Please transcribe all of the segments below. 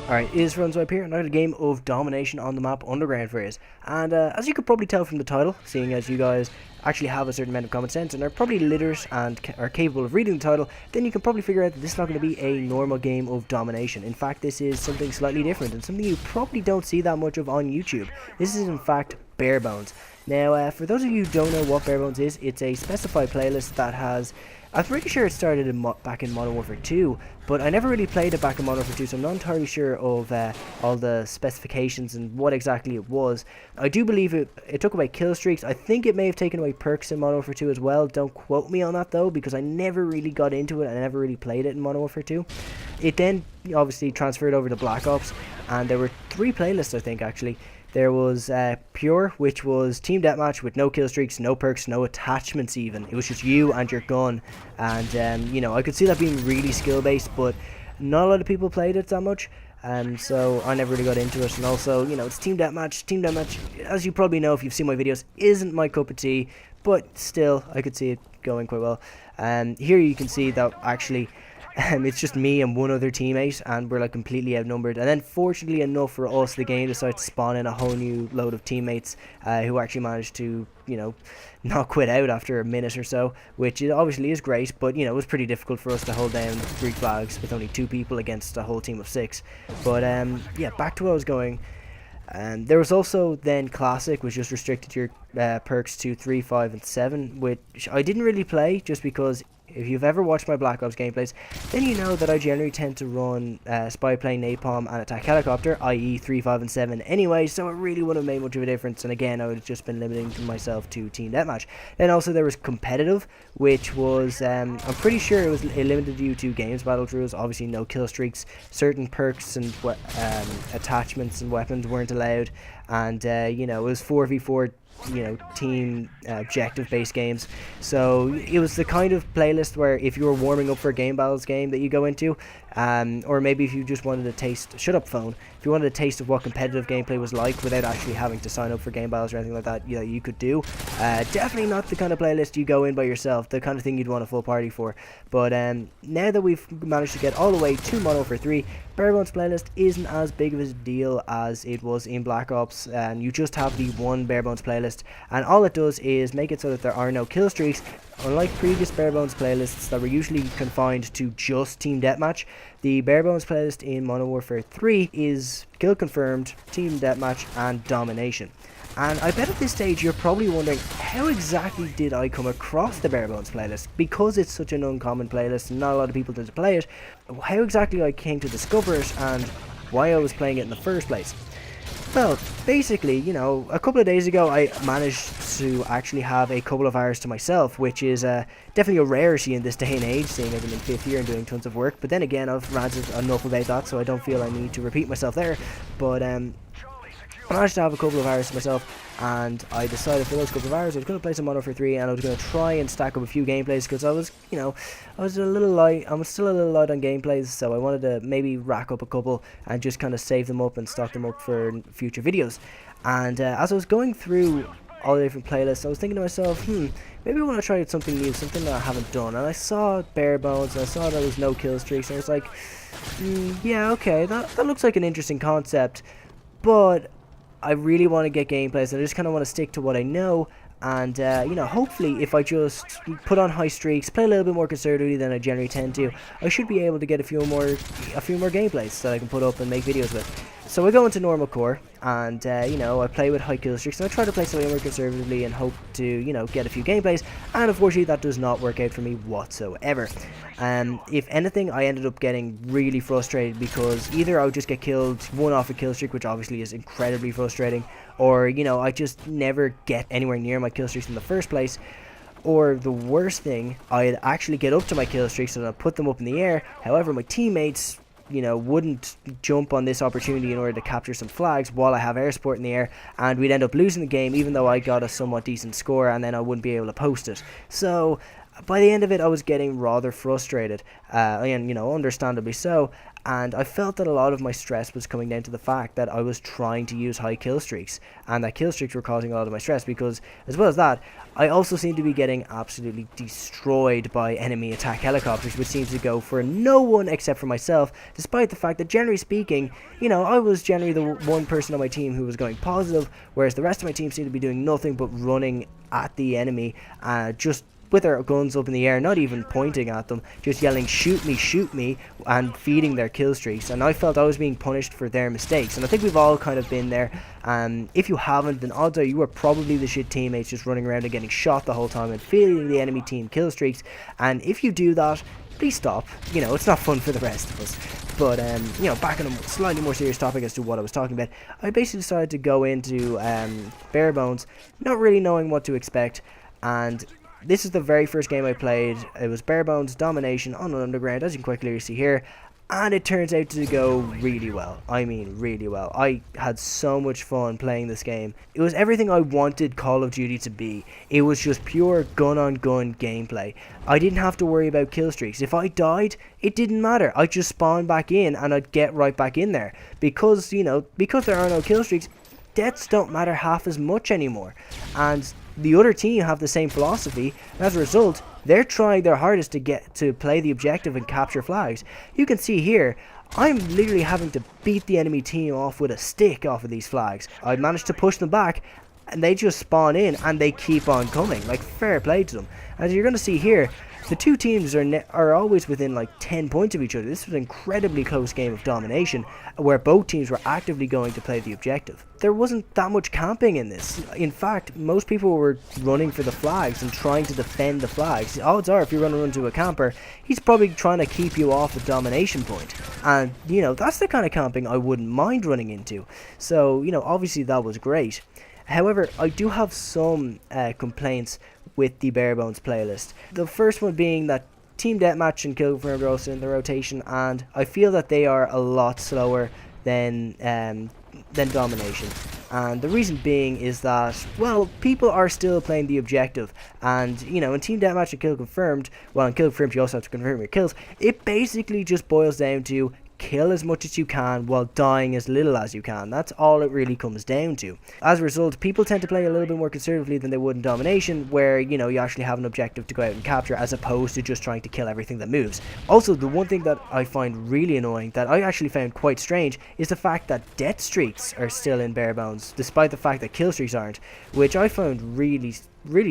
Alright, it is FrOzenSwipe here, another game of Domination on the map Underground for you. And as you could probably tell from the title, seeing as you guys actually have a certain amount of common sense and are probably literate and are capable of reading the title, then you can probably figure out that this is not going to be a normal game of Domination. In fact, this is something slightly different and something you probably don't see that much of on YouTube. This is in fact Barebones. Now, for those of you who don't know what Barebones is, it's a specified playlist that has... I'm pretty sure it started back in Modern Warfare 2, but I never really played it back in Modern Warfare 2, so I'm not entirely sure of all the specifications and what exactly it was. I do believe it took away kill streaks. I think it may have taken away perks in Modern Warfare 2 as well. Don't quote me on that though, because I never really got into it. I never really played it in Modern Warfare 2. It then obviously transferred over to Black Ops, and there were 3 playlists, I think, actually. There was Pure, which was team deathmatch with no kill streaks, no perks, no attachments even. It was just you and your gun. And, you know, I could see that being really skill-based, but not a lot of people played it that much. So I never really got into it. And also, you know, it's team deathmatch. Team deathmatch, as you probably know if you've seen my videos, isn't my cup of tea. But still, I could see it going quite well. Here you can see that actually... it's just me and one other teammate, and we're like completely outnumbered. And then, fortunately enough for us, the game decided to spawn in a whole new load of teammates who actually managed to, you know, not quit out after a minute or so, which obviously is great. But you know, it was pretty difficult for us to hold down 3 flags with only 2 people against a whole team of 6. But yeah, back to where I was going. There was also then Classic, which just restricted your perks to 3, 5, and 7, which I didn't really play just because. If you've ever watched my Black Ops gameplays, then you know that I generally tend to run Spy Plane, Napalm, and Attack Helicopter, i.e. 3, 5, and 7 anyway, so it really wouldn't have made much of a difference, and again, I would have just been limiting myself to Team Deathmatch. Then also there was Competitive, which was, I'm pretty sure it limited you to games battle rules, obviously no kill streaks, certain perks and attachments and weapons weren't allowed, and, you know, it was 4v4, you know, team objective based games. So it was the kind of playlist where if you were warming up for a game battles game that you go into, or maybe if you just wanted a taste, shut up phone, if you wanted a taste of what competitive gameplay was like without actually having to sign up for game battles or anything like that, you know, you could do. Definitely not the kind of playlist you go in by yourself, the kind of thing you'd want a full party for. But now that we've managed to get all the way to Modern Warfare 3, Barebones playlist isn't as big of a deal as it was in Black Ops, and you just have the one Barebones playlist, and all it does is make it so that there are no kill streaks. Unlike previous Barebones playlists that were usually confined to just Team Deathmatch, the Barebones playlist in Modern Warfare 3 is kill confirmed, Team Deathmatch, and Domination. And I bet at this stage you're probably wondering, how exactly did I come across the Barebones playlist? Because it's such an uncommon playlist and not a lot of people tend to play it, how exactly I came to discover it and why I was playing it in the first place. Well, basically, you know, a couple of days ago I managed to actually have a couple of hours to myself, which is definitely a rarity in this day and age, seeing as I'm in 5th year and doing tons of work. But then again, I've ranted enough about that, so I don't feel I need to repeat myself there. But I managed to have a couple of hours to myself, and I decided for those couple of hours I was going to play some Modern Warfare 3, and I was going to try and stack up a few gameplays, because I was, you know, I was still a little light on gameplays, so I wanted to maybe rack up a couple and just kind of save them up and stock them up for future videos. And as I was going through all the different playlists, I was thinking to myself, maybe I want to try something new, something that I haven't done. And I saw Barebones, and I saw there was no kill streaks, and I was like, yeah, okay, that looks like an interesting concept, but I really want to get gameplays, and I just kind of want to stick to what I know. And you know, hopefully if I just put on high streaks, play a little bit more conservatively than I generally tend to, I should be able to get a few more gameplays that I can put up and make videos with. So I go into normal core, and you know, I play with high kill streaks, and I try to play slightly more conservatively and hope to, you know, get a few gameplays, and unfortunately that does not work out for me whatsoever. If anything, I ended up getting really frustrated, because either I would just get killed one off a kill streak, which obviously is incredibly frustrating, or, you know, I just never get anywhere near my kill streaks in the first place. Or the worst thing, I'd actually get up to my kill streaks and I'd put them up in the air, however my teammates, you know, wouldn't jump on this opportunity in order to capture some flags while I have air support in the air, and we'd end up losing the game even though I got a somewhat decent score, and then I wouldn't be able to post it. So by the end of it I was getting rather frustrated, and, you know, understandably so. and I felt that a lot of my stress was coming down to the fact that I was trying to use high kill streaks, and that kill streaks were causing a lot of my stress, because as well as that, I also seem to be getting absolutely destroyed by enemy attack helicopters, which seems to go for no one except for myself, despite the fact that generally speaking, you know, I was generally the one person on my team who was going positive, whereas the rest of my team seemed to be doing nothing but running at the enemy, just with their guns up in the air, not even pointing at them, just yelling shoot me, and feeding their kill streaks. And I felt I was being punished for their mistakes, and I think we've all kind of been there. If you haven't, then odds are you were probably the shit teammates just running around and getting shot the whole time and feeding the enemy team kill streaks. And if you do that, please stop. You know, it's not fun for the rest of us. But, you know, back on a slightly more serious topic as to what I was talking about, I basically decided to go into Barebones, not really knowing what to expect, and this is the very first game I played. It was Barebones Domination on an underground, as you can quite clearly see here, and it turns out to go really well. I mean, really well. I had so much fun playing this game. It was everything I wanted Call of Duty to be. It was just pure gun-on-gun gameplay. I didn't have to worry about kill streaks. If I died, it didn't matter. I'd just spawn back in, and I'd get right back in there. Because, you know, because there are no kill streaks, deaths don't matter half as much anymore. And the other team have the same philosophy, and as a result, they're trying their hardest to get to play the objective and capture flags. You can see here, I'm literally having to beat the enemy team off with a stick off of these flags. I managed to push them back, and they just spawn in, and they keep on coming. Like, fair play to them. As you're going to see here, the two teams are always within like 10 points of each other. This was an incredibly close game of domination, where both teams were actively going to play the objective. There wasn't that much camping in this. In fact, most people were running for the flags and trying to defend the flags. The odds are, if you run into a camper, he's probably trying to keep you off a domination point. And, you know, that's the kind of camping I wouldn't mind running into. So, you know, obviously that was great. However, I do have some complaints with the Barebones playlist. The first one being that Team Deathmatch and Kill Confirmed are also in the rotation, and I feel that they are a lot slower than Domination. And the reason being is that, well, people are still playing the objective, and, you know, in Team Deathmatch and Kill Confirmed, well, in Kill Confirmed you also have to confirm your kills, it basically just boils down to kill as much as you can while dying as little as you can. That's all it really comes down to. As a result, people tend to play a little bit more conservatively than they would in Domination, where, you know, you actually have an objective to go out and capture, as opposed to just trying to kill everything that moves. Also, the one thing that I find really annoying, that I actually found quite strange, is the fact that death streaks are still in Barebones, despite the fact that kill streaks aren't, which I found really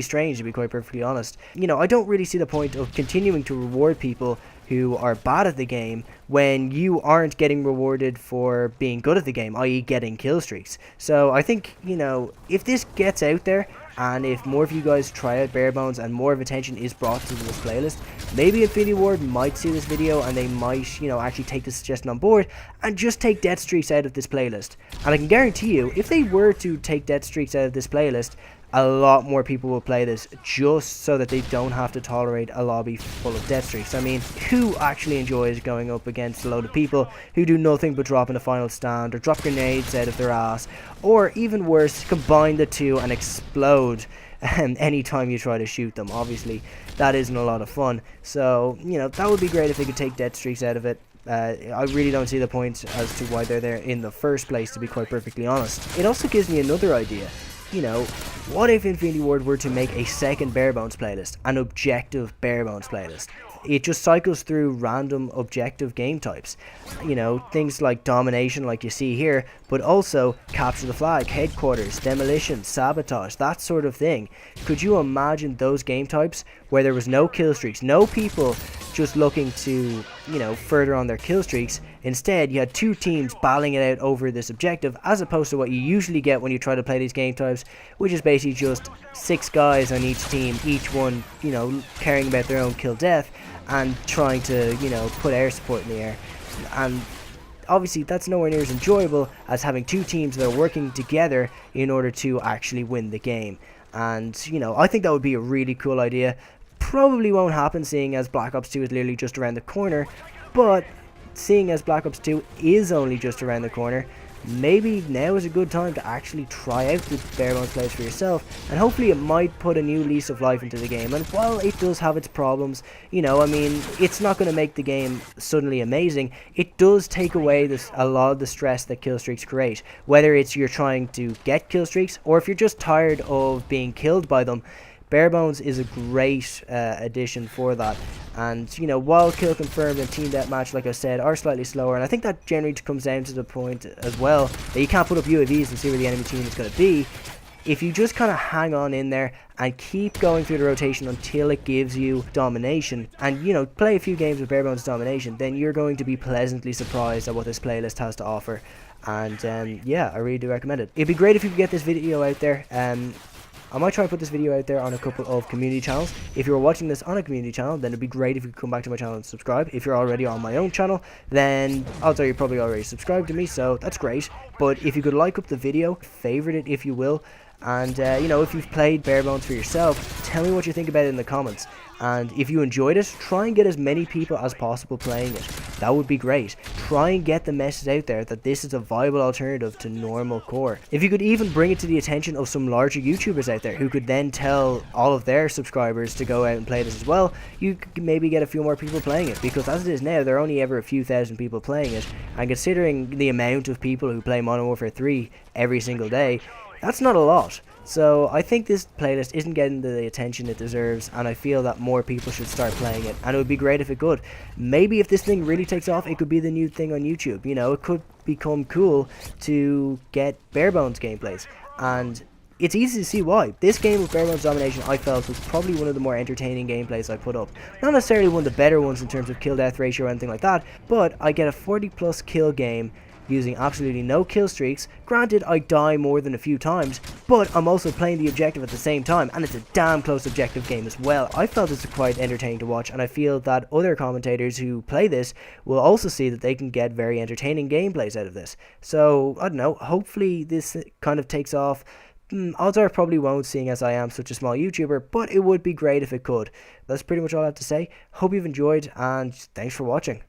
strange, to be quite perfectly honest. You know, I don't really see the point of continuing to reward people who are bad at the game when you aren't getting rewarded for being good at the game, i.e. getting kill streaks. So I think, you know, if this gets out there, and if more of you guys try out Barebones and more of attention is brought to this playlist, maybe Infinity Ward might see this video and they might, you know, actually take this suggestion on board and just take death streaks out of this playlist. And I can guarantee you, if they were to take death streaks out of this playlist, a lot more people will play this, just so that they don't have to tolerate a lobby full of death streaks. I mean, who actually enjoys going up against a load of people who do nothing but drop in a final stand, or drop grenades out of their ass, or even worse, combine the two and explode anytime you try to shoot them? Obviously, that isn't a lot of fun. So, you know, that would be great if they could take death streaks out of it. I really don't see the point as to why they're there in the first place, to be quite perfectly honest. It also gives me another idea. You know, what if Infinity Ward were to make a second Barebones playlist, an objective Barebones playlist? It just cycles through random objective game types. You know, things like Domination, like you see here, but also Capture the Flag, Headquarters, Demolition, Sabotage, that sort of thing. Could you imagine those game types where there was no kill streaks, no people just looking to, you know, further on their kill streaks? Instead, you had two teams battling it out over this objective, as opposed to what you usually get when you try to play these game types, which is basically just 6 guys on each team, each one, you know, caring about their own kill death and trying to, you know, put air support in the air. And obviously that's nowhere near as enjoyable as having two teams that are working together in order to actually win the game. And, you know, I think that would be a really cool idea. Probably won't happen, seeing as Black Ops 2 is literally just around the corner, but seeing as Black Ops 2 is only just around the corner, maybe now is a good time to actually try out the Barebones plays for yourself, and hopefully it might put a new lease of life into the game. And while it does have its problems, you know, I mean, it's not going to make the game suddenly amazing. It does take away a lot of the stress that kill streaks create, whether it's you're trying to get kill streaks or if you're just tired of being killed by them. Barebones is a great addition for that. And, you know, while kill confirmed and team deathmatch, like I said, are slightly slower, and I think that generally comes down to the point as well that you can't put up UAVs and see where the enemy team is going to be. If you just kind of hang on in there and keep going through the rotation until it gives you domination, and, you know, play a few games with Barebones domination, then you're going to be pleasantly surprised at what this playlist has to offer. And yeah, I really do recommend it. It'd be great if you could get this video out there. I might try and put this video out there on a couple of community channels. If you're watching this on a community channel, then it'd be great if you could come back to my channel and subscribe. If you're already on my own channel, then odds are you're probably already subscribed to me, so that's great. But if you could like up the video, favorite it if you will, and you know, if you've played Barebones for yourself, tell me what you think about it in the comments. And if you enjoyed it, try and get as many people as possible playing it. That would be great. Try and get the message out there that this is a viable alternative to normal core. If you could even bring it to the attention of some larger YouTubers out there who could then tell all of their subscribers to go out and play this as well, you could maybe get a few more people playing it, because as it is now, there are only ever a few thousand people playing it, and considering the amount of people who play Modern Warfare 3 every single day, that's not a lot. So I think this playlist isn't getting the attention it deserves, and I feel that more people should start playing it, and it would be great if it could. Maybe if this thing really takes off, it could be the new thing on YouTube. You know, it could become cool to get Barebones gameplays, and it's easy to see why. This game with Barebones Domination, I felt, was probably one of the more entertaining gameplays I put up. Not necessarily one of the better ones in terms of kill death ratio or anything like that, but I get a 40+ kill game using absolutely no kill streaks. Granted, I die more than a few times, but I'm also playing the objective at the same time, and it's a damn close objective game as well. I felt it's quite entertaining to watch, and I feel that other commentators who play this will also see that they can get very entertaining gameplays out of this. So, I don't know, hopefully this kind of takes off. Odds are it probably won't, seeing as I am such a small YouTuber, but it would be great if it could. That's pretty much all I have to say. Hope you've enjoyed, and thanks for watching.